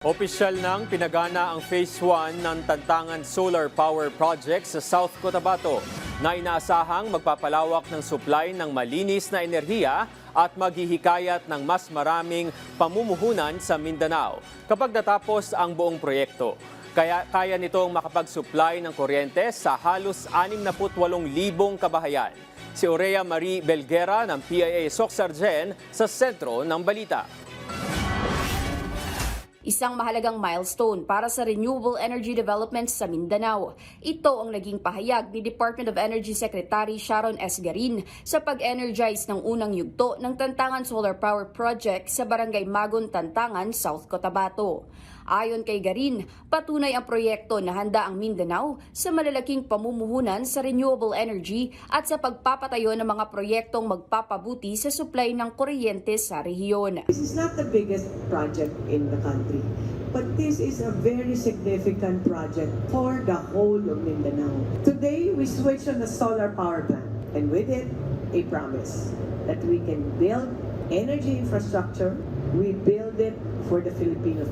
Opisyal nang pinagana ang Phase 1 ng Tantangan Solar Power Project sa South Cotabato na inaasahang magpapalawak ng supply ng malinis na enerhiya at maghihikayat ng mas maraming pamumuhunan sa Mindanao kapag natapos ang buong proyekto. Kaya nitong makapag-supply ng kuryente sa halos 68,000 kabahayan. Si Aurea Marie Belguera ng PIA Socsargen sa sentro ng balita. Isang mahalagang milestone para sa renewable energy development sa Mindanao. Ito ang naging pahayag ni Department of Energy Secretary Sharon S. Garin sa pag-energize ng unang yugto ng Tantangan Solar Power Project sa Barangay Magon, Tantangan, South Cotabato. Ayon kay Garin, patunay ang proyekto na handa ang Mindanao sa malalaking pamumuhunan sa renewable energy at sa pagpapatayo ng mga proyektong magpapabuti sa supply ng kuryente sa rehiyon. This is not the biggest project in the country, but this is a very significant project for the whole of Mindanao. Today, we switch on the solar power plant, and with it, a promise that we can build energy infrastructure. We build it for the Filipino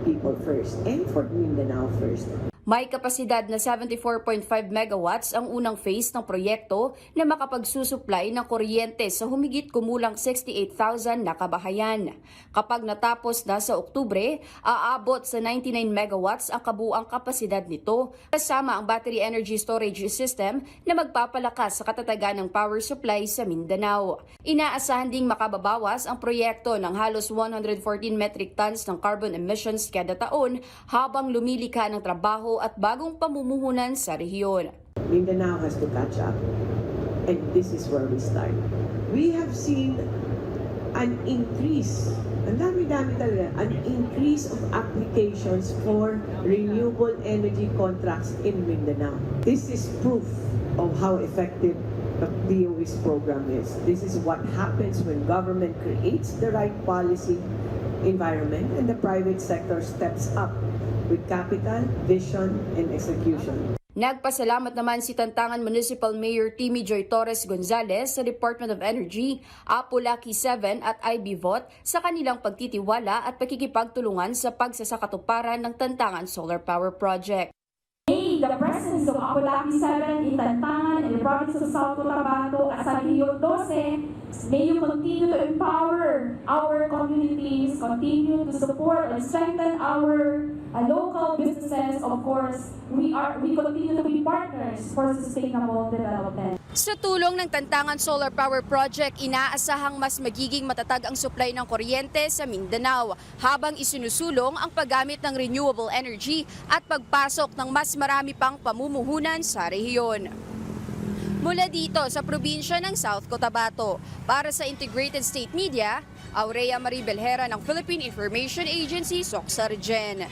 people first and for Mindanao first. May kapasidad na 74.5 megawatts ang unang phase ng proyekto na makapagsusupply ng kuryente sa humigit kumulang 68,000 na kabahayan. Kapag natapos na sa Oktubre, aabot sa 99 megawatts ang kabuuang kapasidad nito, kasama ang battery energy storage system na magpapalakas sa katatagan ng power supply sa Mindanao. Inaasahan ding makababawas ang proyekto ng halos 114 metric tons ng carbon emissions kada taon habang lumilika ng trabaho at bagong pamumuhunan sa rehiyon. Mindanao has to catch up, and this is where we start. We have seen an increase, an increase of applications for renewable energy contracts in Mindanao. This is proof of how effective the DOE's program is. This is what happens when government creates the right policy environment and the private sector steps up with capital, vision, and execution. Nagpasalamat naman si Tantangan Municipal Mayor Timmy Joy Torres Gonzales sa Department of Energy, Apolaki 7 at IBVOT sa kanilang pagtitiwala at pakikipagtulungan sa pagsasakatuparan ng Tantangan Solar Power Project. The presence of Apolaki 7 in Tantangan and the province of South Cotabato at San Rio 12, may you continue to empower our communities, continue to support and strengthen our local businesses. Of course, we continue to be partners for sustainable development. Sa tulong ng Tantangan Solar Power Project, inaasahang mas magiging matatag ang supply ng kuryente sa Mindanao habang isinusulong ang paggamit ng renewable energy at pagpasok ng mas marami pang pamumuhunan sa rehiyon. Mula dito sa probinsya ng South Cotabato, para sa Integrated State Media, Aurea Marie Belguera ng Philippine Information Agency, Socsargen.